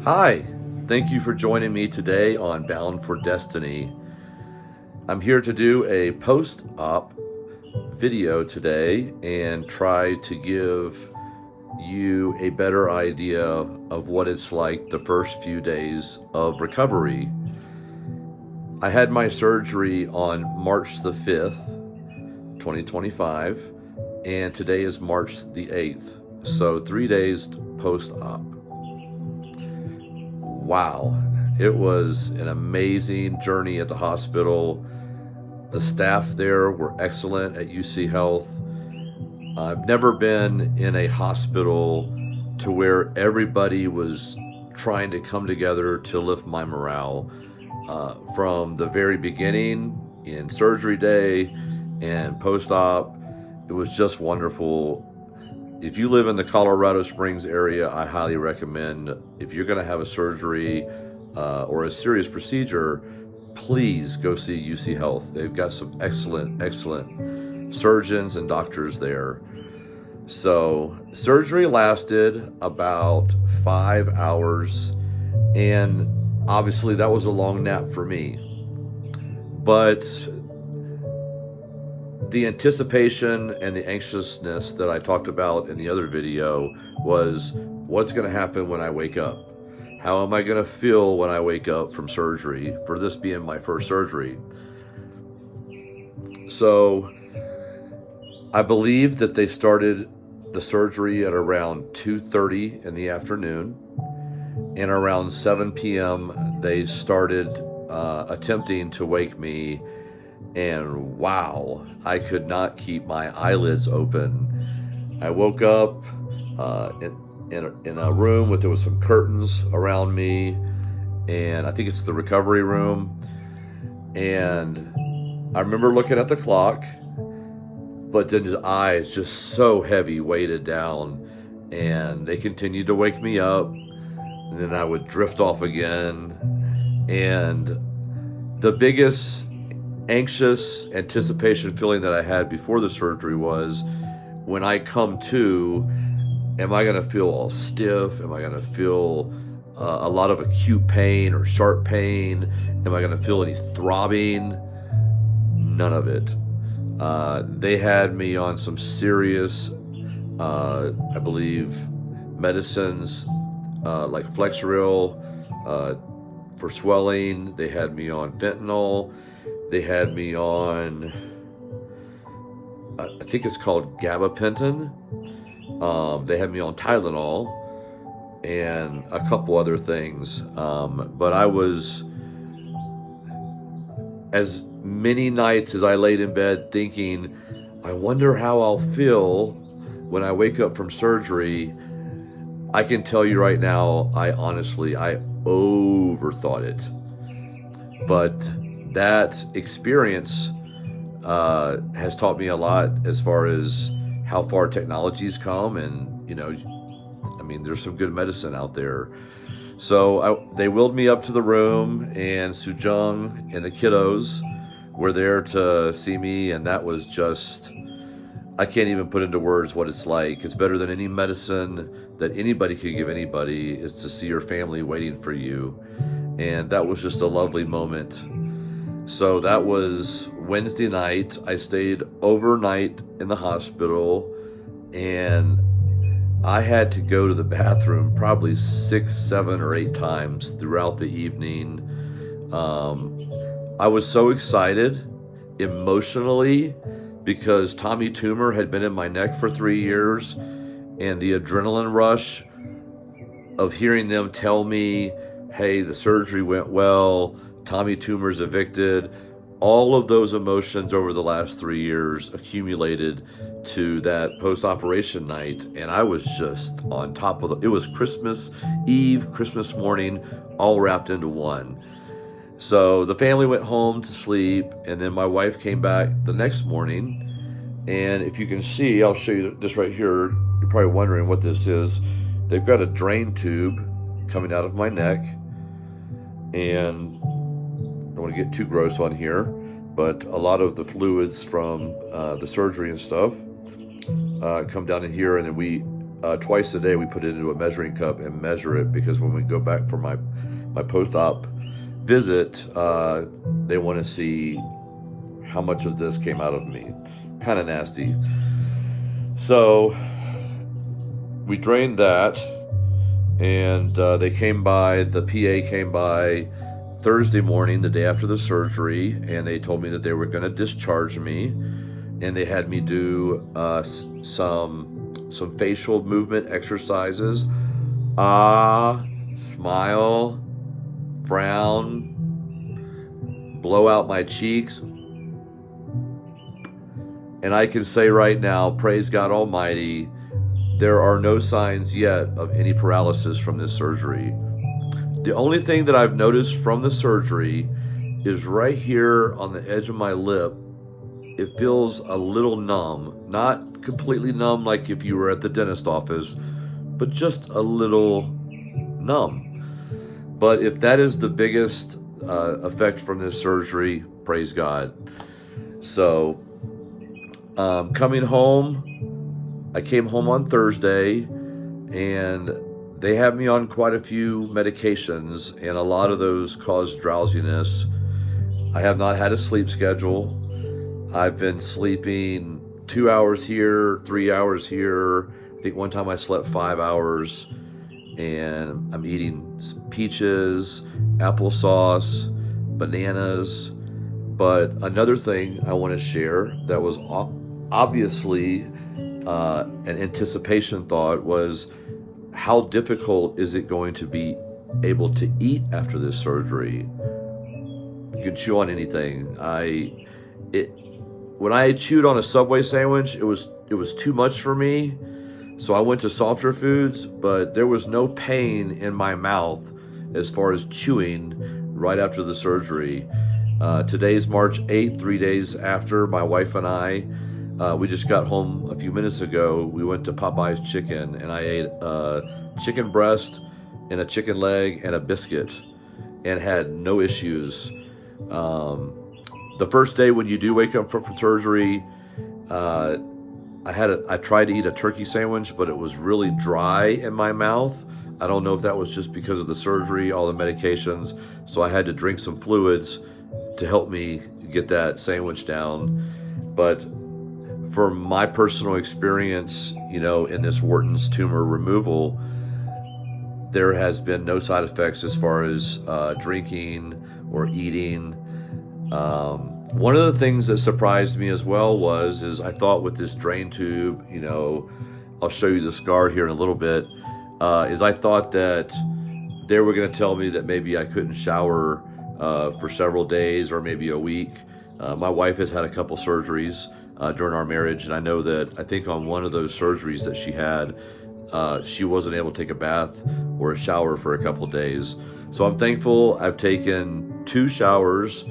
Hi, thank you for joining me today on Bound for Destiny. I'm here to do a post-op video today and try to give you a better idea of what it's like the first few days of recovery. I had my surgery on March the 5th, 2025, and today is March the 8th, so 3 days post-op. Wow, it was an amazing journey at the hospital. The staff there were excellent at UC Health. I've never been in a hospital to where everybody was trying to come together to lift my morale. From the very beginning, in surgery day and post-op, it was just wonderful. If you live in the Colorado Springs area, I highly recommend, if you're going to have a surgery or a serious procedure, please go see UC Health. They've got some excellent surgeons and doctors there. So surgery lasted about 5 hours, and obviously that was a long nap for me. But the anticipation and the anxiousness that I talked about in the other video was, what's going to happen when I wake up? How am I going to feel when I wake up from surgery, for this being my first surgery? So I believe that they started the surgery at around 2:30 in the afternoon, and around 7 p.m. they started attempting to wake me. And wow, I could not keep my eyelids open. I woke up in a room there was some curtains around me, and I think it's the recovery room. And I remember looking at the clock, but then his eyes just so heavy, weighted down, and they continued to wake me up, and then I would drift off again. And the biggest anxious anticipation feeling that I had before the surgery was, when I come to, am I going to feel all stiff? Am I going to feel a lot of acute pain or sharp pain? Am I going to feel any throbbing? None of it. They had me on some serious, I believe, medicines like Flexeril for swelling. They had me on fentanyl. They had me on, I think it's called gabapentin. They had me on Tylenol and a couple other things. But I was, as many nights as I laid in bed thinking, I wonder how I'll feel when I wake up from surgery. I can tell you right now, I overthought it. But that experience has taught me a lot as far as how far technology's come, and there's some good medicine out there. So they wheeled me up to the room, and Sujung and the kiddos were there to see me, and that was just, I can't even put into words what it's like. It's better than any medicine that anybody could give anybody, is to see your family waiting for you. And that was just a lovely moment. So that was Wednesday night. I stayed overnight in the hospital, and I had to go to the bathroom probably 6, 7, or 8 times throughout the evening. I was so excited emotionally because Tommy Tumor had been in my neck for 3 years, and the adrenaline rush of hearing them tell me, hey, the surgery went well, Tommy Tumor's evicted, all of those emotions over the last 3 years accumulated to that post-operation night, and I was just on top of it was Christmas Eve, Christmas morning, all wrapped into one. So the family went home to sleep, and then my wife came back the next morning, and if you can see, I'll show you this right here. You're probably wondering what this is. They've got a drain tube coming out of my neck, and I don't want to get too gross on here, but a lot of the fluids from the surgery and stuff come down in here, and then we twice a day we put it into a measuring cup and measure it, because when we go back for my post-op visit, they want to see how much of this came out of me. Kind of nasty. So we drained that, and they came by. The PA came by Thursday morning, the day after the surgery, and they told me that they were going to discharge me, and they had me do some facial movement exercises. Smile, frown, blow out my cheeks. And I can say right now, praise God Almighty, there are no signs yet of any paralysis from this surgery. The only thing that I've noticed from the surgery is right here on the edge of my lip. It feels a little numb, not completely numb like if you were at the dentist office, but just a little numb. But if that is the biggest effect from this surgery, praise God. So coming home, I came home on Thursday, and they have me on quite a few medications, and a lot of those cause drowsiness. I have not had a sleep schedule. I've been sleeping 2 hours here, 3 hours here. I think one time I slept 5 hours, and I'm eating peaches, applesauce, bananas. But another thing I want to share that was obviously an anticipation thought was, how difficult is it going to be able to eat after this surgery? You can chew on anything. When I chewed on a Subway sandwich, it was too much for me. So I went to softer foods, but there was no pain in my mouth as far as chewing right after the surgery. Today's March 8th, 3 days after. My wife and I, we just got home a few minutes ago. We went to Popeye's Chicken, and I ate a chicken breast and a chicken leg and a biscuit, and had no issues. The first day when you do wake up from surgery, I tried to eat a turkey sandwich, but it was really dry in my mouth. I don't know if that was just because of the surgery, all the medications. So I had to drink some fluids to help me get that sandwich down. But for my personal experience, in this Warthins Tumor Removal, there has been no side effects as far as drinking or eating. One of the things that surprised me as well is I thought with this drain tube, I'll show you the scar here in a little bit, is I thought that they were going to tell me that maybe I couldn't shower for several days or maybe a week. My wife has had a couple surgeries during our marriage, and I know that I think on one of those surgeries that she had, she wasn't able to take a bath or a shower for a couple days. So I'm thankful I've taken 2 showers.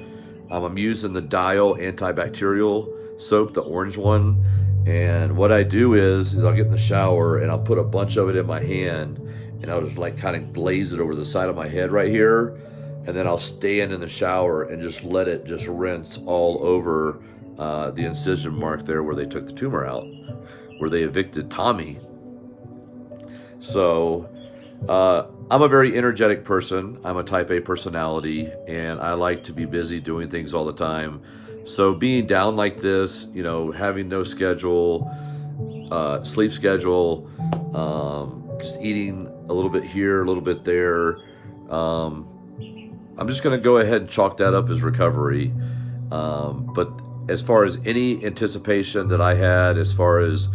I'm using the Dial antibacterial soap, the orange one. And what I do is I'll get in the shower and I'll put a bunch of it in my hand, and I'll just kind of glaze it over the side of my head right here. And then I'll stand in the shower and just let it just rinse all over the incision mark there where they took the tumor out, where they evicted Tommy. So I'm a very energetic person. I'm a type A personality, and I like to be busy doing things all the time. So being down like this, having no schedule, sleep schedule, just eating a little bit here, a little bit there, I'm just going to go ahead and chalk that up as recovery. But as far as any anticipation that I had, as far as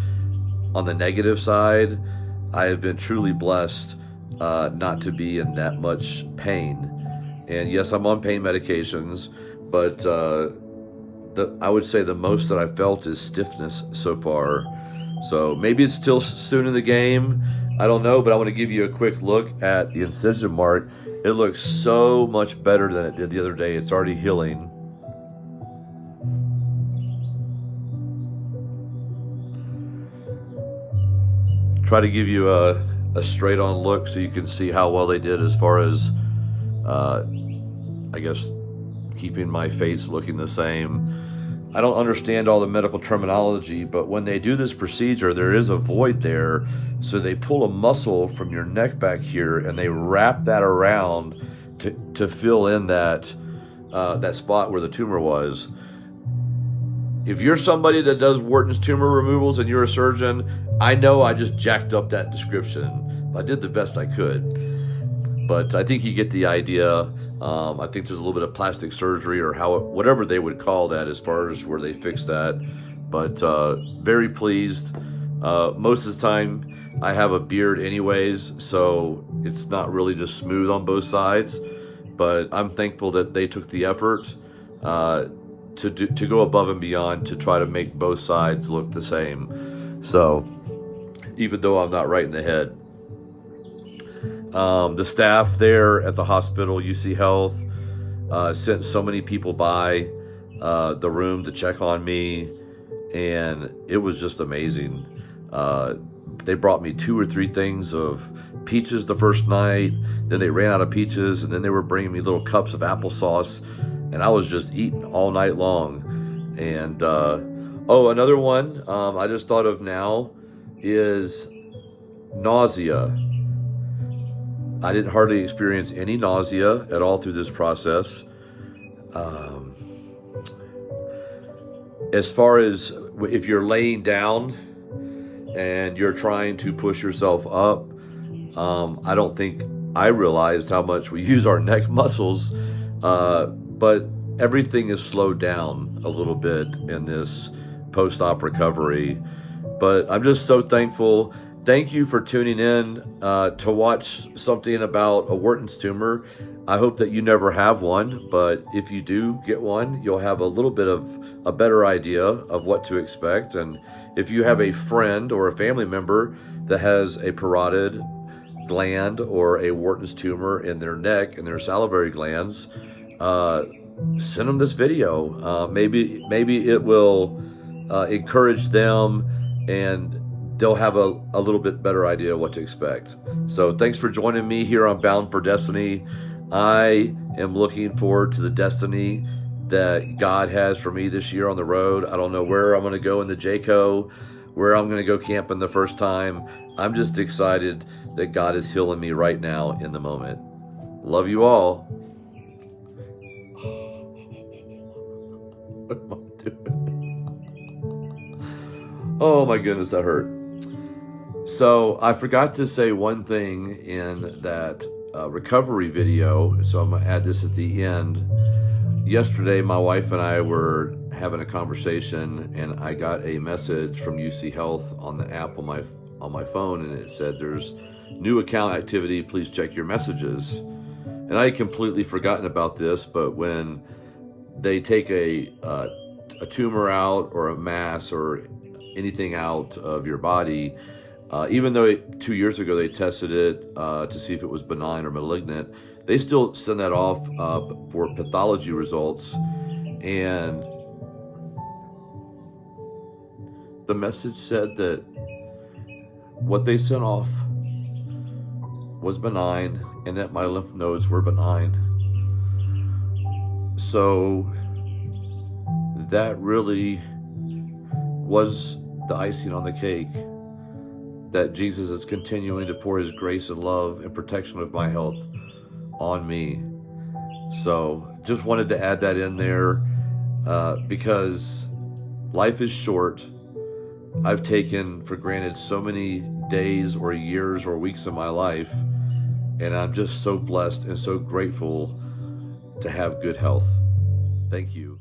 on the negative side, I have been truly blessed not to be in that much pain. And yes, I'm on pain medications, but I would say the most that I've felt is stiffness so far. So maybe it's still soon in the game. I don't know, but I want to give you a quick look at the incision mark. It looks so much better than it did the other day. It's already healing. Try to give you a straight on look so you can see how well they did as far as, I guess, keeping my face looking the same. I don't understand all the medical terminology, but when they do this procedure, there is a void there. So they pull a muscle from your neck back here and they wrap that around to fill in that spot where the tumor was. If you're somebody that does Warthins tumor removals and you're a surgeon, I know I just jacked up that description. I did the best I could. But I think you get the idea. I think there's a little bit of plastic surgery or whatever they would call that as far as where they fix that. But very pleased. Most of the time I have a beard anyways, so it's not really just smooth on both sides. But I'm thankful that they took the effort to go above and beyond to try to make both sides look the same. So even though I'm not right in the head. The staff there at the hospital, UC Health, sent so many people by the room to check on me, and it was just amazing. They brought me 2 or 3 things of peaches the first night, then they ran out of peaches, and then they were bringing me little cups of applesauce, and I was just eating all night long. And another one I just thought of now is nausea. I didn't hardly experience any nausea at all through this process. As far as if you're laying down and you're trying to push yourself up, I don't think I realized how much we use our neck muscles, but everything is slowed down a little bit in this post-op recovery. But I'm just so thankful. Thank you for tuning in to watch something about a Warthins tumor. I hope that you never have one, but if you do get one, you'll have a little bit of a better idea of what to expect. And if you have a friend or a family member that has a parotid gland or a Warthins tumor in their neck and their salivary glands, send them this video. Maybe it will encourage them, and they'll have a little bit better idea what to expect. So thanks for joining me here on Bound for Destiny. I am looking forward to the destiny that God has for me this year on the road. I don't know where I'm going to go in the Jayco, where I'm going to go camping the first time. I'm just excited that God is healing me right now in the moment. Love you all. What am I doing? Oh my goodness, that hurt. So I forgot to say one thing in that recovery video, so I'm going to add this at the end. Yesterday, my wife and I were having a conversation, and I got a message from UC Health on the app on my phone, and it said, "There's new account activity, please check your messages." And I had completely forgotten about this, but when they take a tumor out or a mass or anything out of your body, even though 2 years ago they tested it to see if it was benign or malignant, they still send that off for pathology results. And the message said that what they sent off was benign and that my lymph nodes were benign. So that really was the icing on the cake, that Jesus is continuing to pour his grace and love and protection of my health on me. So just wanted to add that in there because life is short. I've taken for granted so many days or years or weeks of my life, and I'm just so blessed and so grateful to have good health. Thank you.